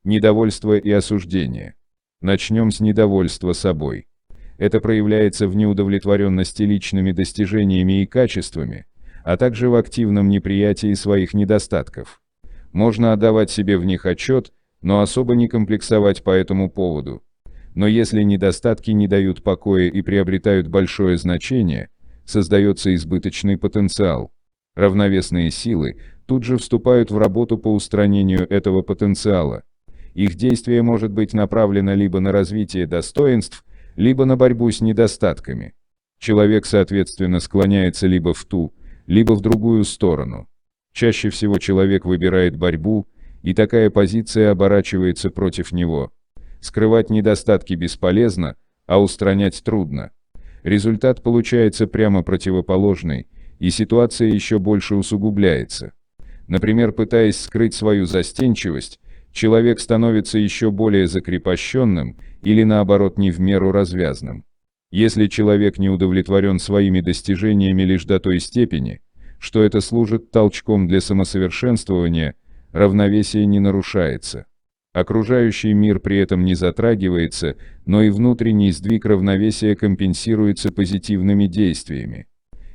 Недовольство и осуждение. Начнем с недовольства собой. Это проявляется в неудовлетворенности личными достижениями и качествами, а также в активном неприятии своих недостатков. Можно отдавать себе в них отчет, но особо не комплексовать по этому поводу. Но если недостатки не дают покоя и приобретают большое значение, создается избыточный потенциал. Равновесные силы тут же вступают в работу по устранению этого потенциала. Их действие может быть направлено либо на развитие достоинств, либо на борьбу с недостатками. Человек, соответственно, склоняется либо в ту, либо в другую сторону. Чаще всего человек выбирает борьбу, и такая позиция оборачивается против него. Скрывать недостатки бесполезно, а устранять трудно. Результат получается прямо противоположный, и ситуация еще больше усугубляется. Например, пытаясь скрыть свою застенчивость, человек становится еще более закрепощенным или наоборот не в меру развязным. Если человек не удовлетворен своими достижениями лишь до той степени, что это служит толчком для самосовершенствования, равновесие не нарушается. Окружающий мир при этом не затрагивается, но и внутренний сдвиг равновесия компенсируется позитивными действиями.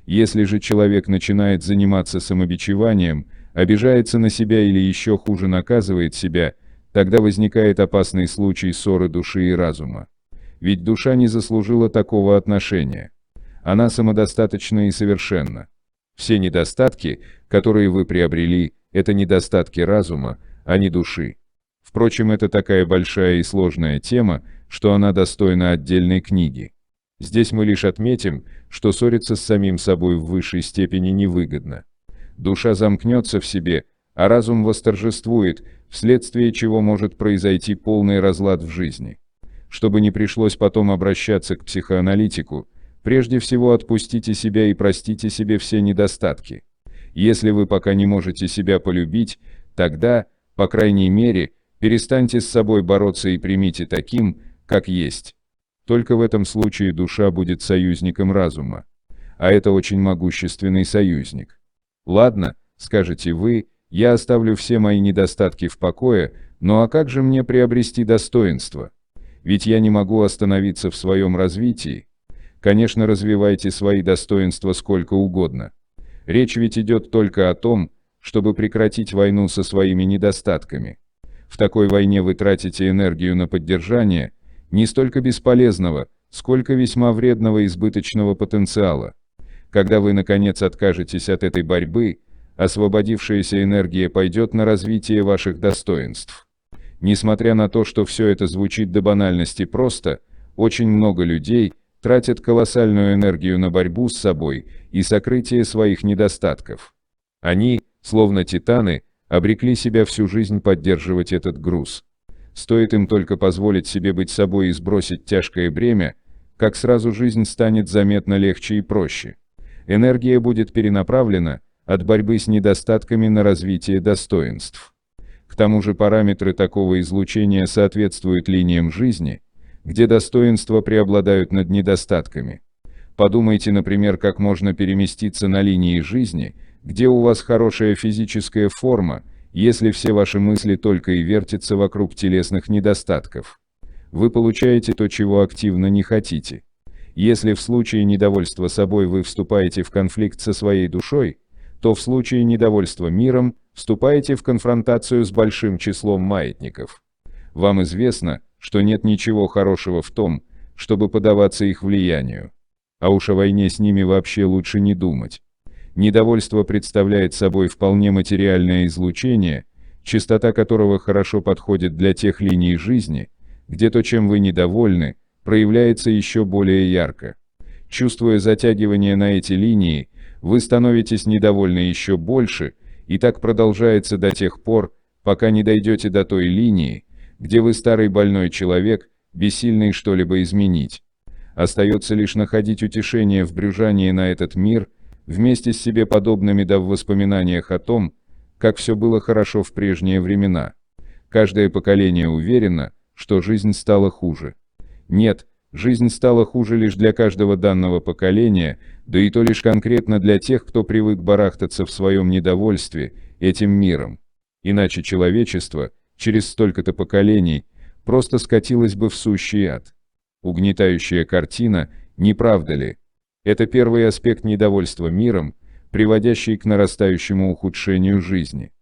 Если же человек начинает заниматься самобичеванием, обижается на себя или еще хуже наказывает себя, тогда возникает опасный случай ссоры души и разума. Ведь душа не заслужила такого отношения. Она самодостаточна и совершенна. Все недостатки, которые вы приобрели, это недостатки разума, а не души. Впрочем, это такая большая и сложная тема, что она достойна отдельной книги. Здесь мы лишь отметим, что ссориться с самим собой в высшей степени невыгодно. Душа замкнется в себе, а разум восторжествует, вследствие чего может произойти полный разлад в жизни. Чтобы не пришлось потом обращаться к психоаналитику, прежде всего отпустите себя и простите себе все недостатки. Если вы пока не можете себя полюбить, тогда, по крайней мере, перестаньте с собой бороться и примите таким, как есть. Только в этом случае душа будет союзником разума. А это очень могущественный союзник. Ладно, скажете вы, я оставлю все мои недостатки в покое, ну а как же мне приобрести достоинство? Ведь я не могу остановиться в своем развитии. Конечно, развивайте свои достоинства сколько угодно. Речь ведь идет только о том, чтобы прекратить войну со своими недостатками. В такой войне вы тратите энергию на поддержание не столько бесполезного, сколько весьма вредного избыточного потенциала. Когда вы, наконец, откажетесь от этой борьбы, освободившаяся энергия пойдет на развитие ваших достоинств. Несмотря на то, что все это звучит до банальности просто, очень много людей тратят колоссальную энергию на борьбу с собой и сокрытие своих недостатков. Они, словно титаны, обрекли себя всю жизнь поддерживать этот груз. Стоит им только позволить себе быть собой и сбросить тяжкое бремя, как сразу жизнь станет заметно легче и проще. Энергия будет перенаправлена от борьбы с недостатками на развитие достоинств. К тому же параметры такого излучения соответствуют линиям жизни, где достоинства преобладают над недостатками. Подумайте, например, как можно переместиться на линии жизни, где у вас хорошая физическая форма, если все ваши мысли только и вертятся вокруг телесных недостатков. Вы получаете то, чего активно не хотите. Если в случае недовольства собой вы вступаете в конфликт со своей душой, то в случае недовольства миром вступаете в конфронтацию с большим числом маятников. Вам известно, что нет ничего хорошего в том, чтобы поддаваться их влиянию. А уж о войне с ними вообще лучше не думать. Недовольство представляет собой вполне материальное излучение, частота которого хорошо подходит для тех линий жизни, где то, чем вы недовольны, проявляется еще более ярко. Чувствуя затягивание на эти линии, вы становитесь недовольны еще больше, и так продолжается до тех пор, пока не дойдете до той линии, где вы старый больной человек, бессильный что-либо изменить. Остается лишь находить утешение в брюзжании на этот мир, вместе с себе подобными да в воспоминаниях о том, как все было хорошо в прежние времена. Каждое поколение уверено, что жизнь стала хуже. Нет, жизнь стала хуже лишь для каждого данного поколения, да и то лишь конкретно для тех, кто привык барахтаться в своем недовольстве этим миром. Иначе человечество через столько-то поколений, просто скатилась бы в сущий ад. Угнетающая картина, не правда ли? Это первый аспект недовольства миром, приводящий к нарастающему ухудшению жизни.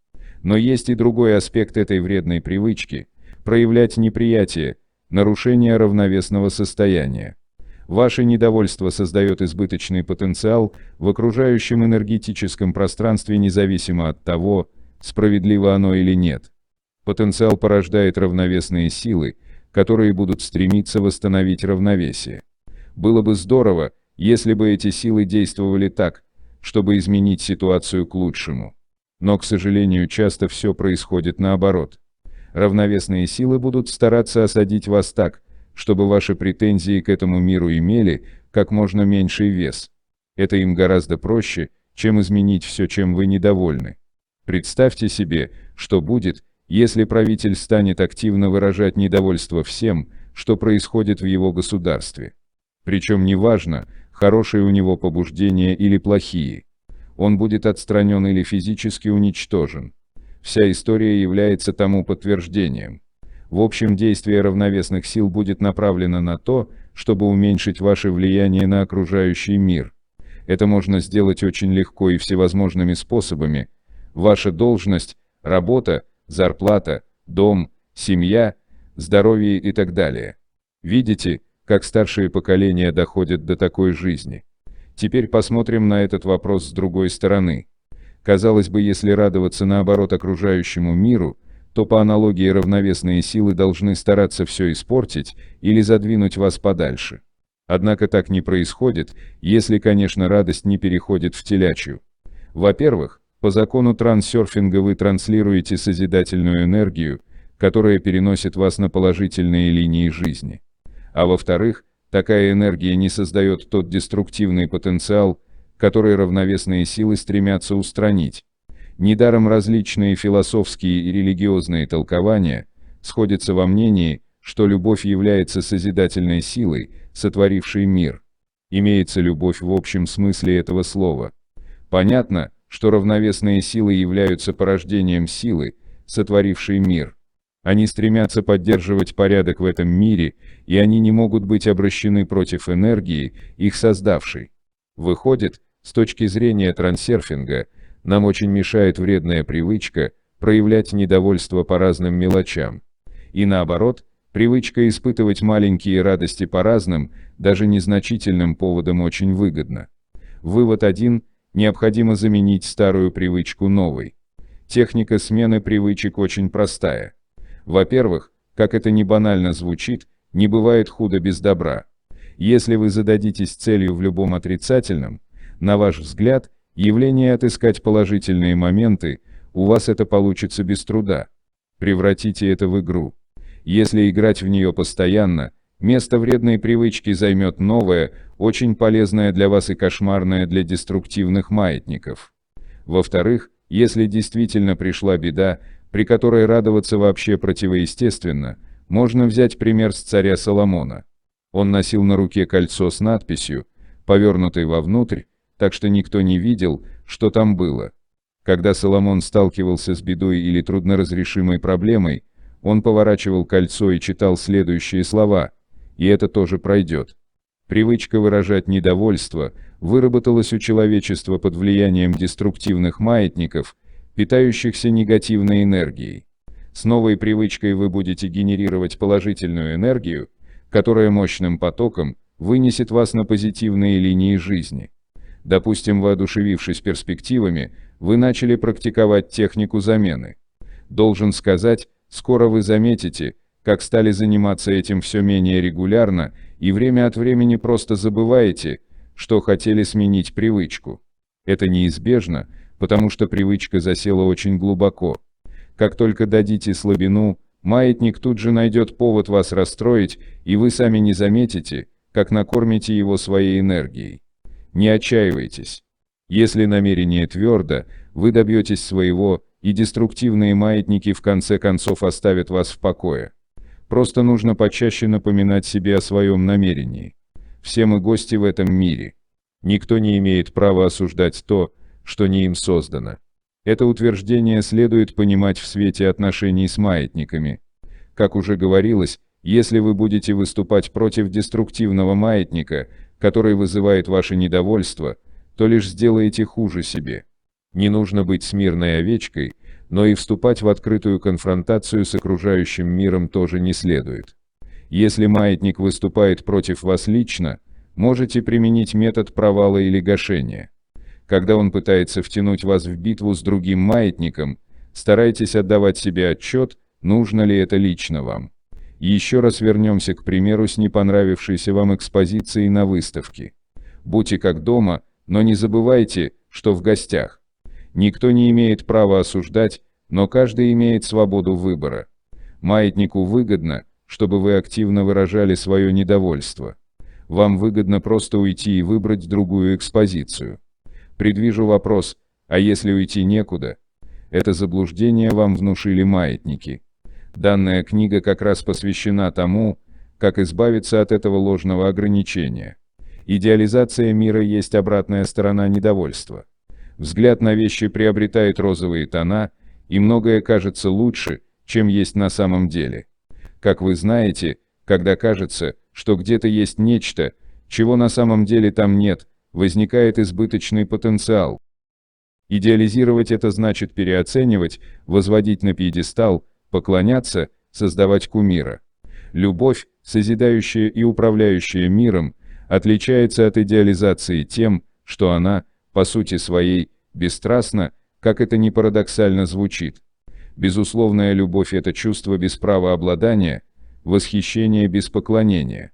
Но есть и другой аспект этой вредной привычки – проявлять неприятие, нарушение равновесного состояния. Ваше недовольство создает избыточный потенциал в окружающем энергетическом пространстве независимо от того, справедливо оно или нет. Потенциал порождает равновесные силы, которые будут стремиться восстановить равновесие. Было бы здорово, если бы эти силы действовали так, чтобы изменить ситуацию к лучшему. Но, к сожалению, часто все происходит наоборот. Равновесные силы будут стараться осадить вас так, чтобы ваши претензии к этому миру имели как можно меньший вес. Это им гораздо проще, чем изменить все, чем вы недовольны. Представьте себе, что будет, если правитель станет активно выражать недовольство всем, что происходит в его государстве. Причем неважно, хорошие у него побуждения или плохие. Он будет отстранен или физически уничтожен. Вся история является тому подтверждением. В общем, действие равновесных сил будет направлено на то, чтобы уменьшить ваше влияние на окружающий мир. Это можно сделать очень легко и всевозможными способами. Ваша должность, работа, зарплата, дом, семья, здоровье и так далее. Видите, как старшие поколения доходят до такой жизни? Теперь посмотрим на этот вопрос с другой стороны. Казалось бы, если радоваться наоборот окружающему миру, то по аналогии равновесные силы должны стараться все испортить или задвинуть вас подальше. Однако так не происходит, если, конечно, радость не переходит в телячью. Во-первых, по закону трансерфинга вы транслируете созидательную энергию, которая переносит вас на положительные линии жизни. А во-вторых, такая энергия не создает тот деструктивный потенциал, который равновесные силы стремятся устранить. Недаром различные философские и религиозные толкования сходятся во мнении, что любовь является созидательной силой, сотворившей мир. Имеется любовь в общем смысле этого слова. Понятно, что равновесные силы являются порождением силы, сотворившей мир. Они стремятся поддерживать порядок в этом мире, и они не могут быть обращены против энергии, их создавшей. Выходит, с точки зрения трансерфинга, нам очень мешает вредная привычка проявлять недовольство по разным мелочам. И наоборот, привычка испытывать маленькие радости по разным, даже незначительным поводам очень выгодна. Вывод 1. Необходимо заменить старую привычку новой. Техника смены привычек очень простая. Во-первых, как это ни банально звучит, не бывает худа без добра. Если вы зададитесь целью в любом отрицательном, на ваш взгляд, явление отыскать положительные моменты, у вас это получится без труда. Превратите это в игру. Если играть в нее постоянно, место вредной привычки займет новое, очень полезное для вас и кошмарное для деструктивных маятников. Во-вторых, если действительно пришла беда, при которой радоваться вообще противоестественно, можно взять пример с царя Соломона. Он носил на руке кольцо с надписью, повернутой вовнутрь, так что никто не видел, что там было. Когда Соломон сталкивался с бедой или трудноразрешимой проблемой, он поворачивал кольцо и читал следующие слова, и это тоже пройдет. Привычка выражать недовольство выработалась у человечества под влиянием деструктивных маятников, питающихся негативной энергией. С новой привычкой вы будете генерировать положительную энергию, которая мощным потоком вынесет вас на позитивные линии жизни. Допустим, воодушевившись перспективами, вы начали практиковать технику замены. Должен сказать, скоро вы заметите, как стали заниматься этим все менее регулярно и время от времени просто забываете, что хотели сменить привычку. Это неизбежно, потому что привычка засела очень глубоко. Как только дадите слабину, маятник тут же найдет повод вас расстроить, и вы сами не заметите, как накормите его своей энергией. Не отчаивайтесь. Если намерение твердо, вы добьетесь своего, и деструктивные маятники в конце концов оставят вас в покое. Просто нужно почаще напоминать себе о своем намерении. Все мы гости в этом мире. Никто не имеет права осуждать то, что не им создано. Это утверждение следует понимать в свете отношений с маятниками. Как уже говорилось, если вы будете выступать против деструктивного маятника, который вызывает ваше недовольство, то лишь сделаете хуже себе. Не нужно быть смирной овечкой, но и вступать в открытую конфронтацию с окружающим миром тоже не следует. Если маятник выступает против вас лично, можете применить метод провала или гашения. Когда он пытается втянуть вас в битву с другим маятником, старайтесь отдавать себе отчет, нужно ли это лично вам. Еще раз вернемся к примеру с не понравившейся вам экспозицией на выставке. Будьте как дома, но не забывайте, что в гостях. Никто не имеет права осуждать, но каждый имеет свободу выбора. Маятнику выгодно, чтобы вы активно выражали свое недовольство. Вам выгодно просто уйти и выбрать другую экспозицию. Предвижу вопрос, а если уйти некуда? Это заблуждение вам внушили маятники. Данная книга как раз посвящена тому, как избавиться от этого ложного ограничения. Идеализация мира есть обратная сторона недовольства. Взгляд на вещи приобретает розовые тона, и многое кажется лучше, чем есть на самом деле. Как вы знаете, когда кажется, что где-то есть нечто, чего на самом деле там нет, возникает избыточный потенциал. Идеализировать это значит переоценивать, возводить на пьедестал, поклоняться, создавать кумира. Любовь, созидающая и управляющая миром, отличается от идеализации тем, что она, по сути своей, бесстрастна, как это ни парадоксально звучит. Безусловная любовь – это чувство без права обладания, восхищение без поклонения.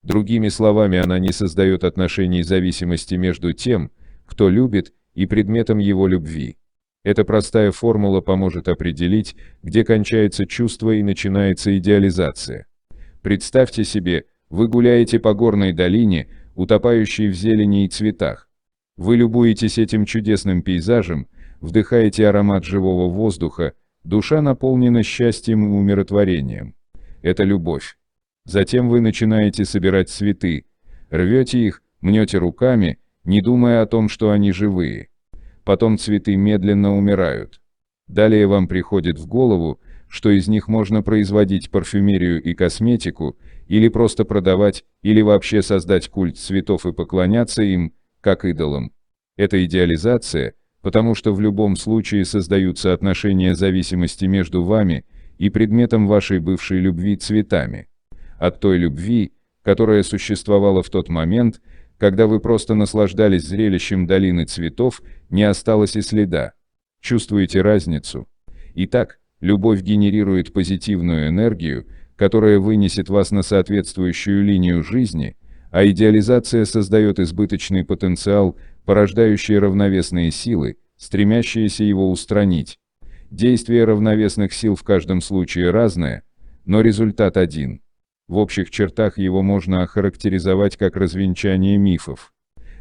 Другими словами, она не создает отношений зависимости между тем, кто любит, и предметом его любви. Эта простая формула поможет определить, где кончается чувство и начинается идеализация. Представьте себе, вы гуляете по горной долине, утопающей в зелени и цветах. Вы любуетесь этим чудесным пейзажем, вдыхаете аромат живого воздуха, душа наполнена счастьем и умиротворением. Это любовь. Затем вы начинаете собирать цветы, рвете их, мнете руками, не думая о том, что они живые. Потом цветы медленно умирают. Далее вам приходит в голову, что из них можно производить парфюмерию и косметику, или просто продавать, или вообще создать культ цветов и поклоняться им, как идолам. Это идеализация, потому что в любом случае создаются отношения зависимости между вами и предметом вашей бывшей любви цветами. От той любви, которая существовала в тот момент, когда вы просто наслаждались зрелищем долины цветов, не осталось и следа. Чувствуете разницу? Итак, любовь генерирует позитивную энергию, которая вынесет вас на соответствующую линию жизни, а идеализация создает избыточный потенциал, порождающий равновесные силы, стремящиеся его устранить. Действие равновесных сил в каждом случае разное, но результат один. В общих чертах его можно охарактеризовать как развенчание мифов.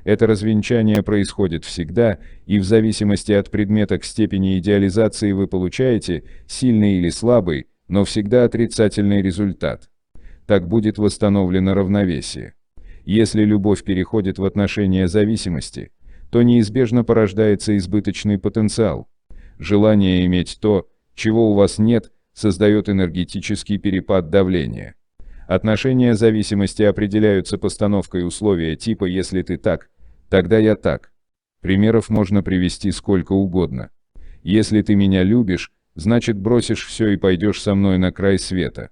Это развенчание происходит всегда, и в зависимости от предмета к степени идеализации вы получаете сильный или слабый, но всегда отрицательный результат. Так будет восстановлено равновесие. Если любовь переходит в отношения зависимости, то неизбежно порождается избыточный потенциал. Желание иметь то, чего у вас нет, создает энергетический перепад давления. Отношения зависимости определяются постановкой условия типа «если ты так, тогда я так». Примеров можно привести сколько угодно. Если ты меня любишь, значит бросишь все и пойдешь со мной на край света.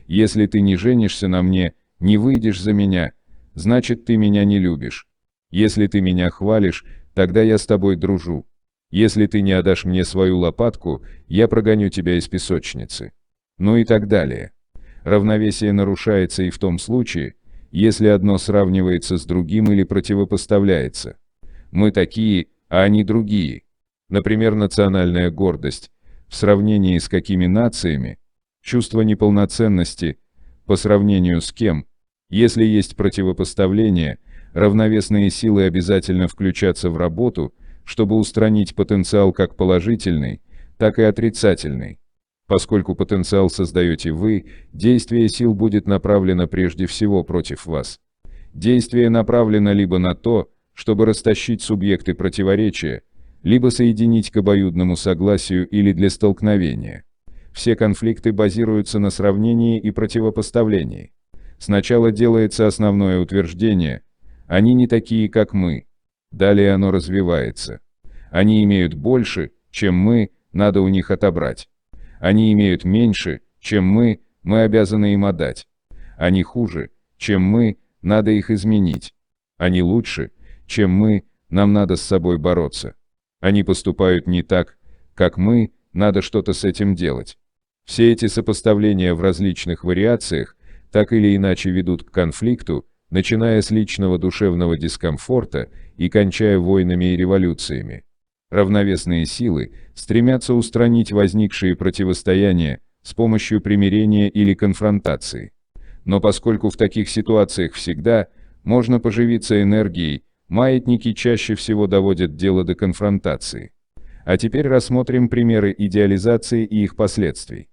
Если ты не женишься на мне, не выйдешь за меня, значит ты меня не любишь. Если ты меня хвалишь, тогда я с тобой дружу. Если ты не отдашь мне свою лопатку, я прогоню тебя из песочницы. Ну и так далее. Равновесие нарушается и в том случае, если одно сравнивается с другим или противопоставляется. Мы такие, а они другие. Например, национальная гордость. В сравнении с какими нациями? Чувство неполноценности. По сравнению с кем? Если есть противопоставление, равновесные силы обязательно включатся в работу, чтобы устранить потенциал как положительный, так и отрицательный. Поскольку потенциал создаете вы, действие сил будет направлено прежде всего против вас. Действие направлено либо на то, чтобы растащить субъекты противоречия, либо соединить к обоюдному согласию или для столкновения. Все конфликты базируются на сравнении и противопоставлении. Сначала делается основное утверждение: они не такие, как мы. Далее оно развивается. Они имеют больше, чем мы, надо у них отобрать. Они имеют меньше, чем мы обязаны им отдать. Они хуже, чем мы, надо их изменить. Они лучше, чем мы, нам надо с собой бороться. Они поступают не так, как мы, надо что-то с этим делать. Все эти сопоставления в различных вариациях так или иначе ведут к конфликту, начиная с личного душевного дискомфорта и кончая войнами и революциями. Равновесные силы стремятся устранить возникшие противостояния с помощью примирения или конфронтации. Но поскольку в таких ситуациях всегда можно поживиться энергией, маятники чаще всего доводят дело до конфронтации. А теперь рассмотрим примеры идеализации и их последствий.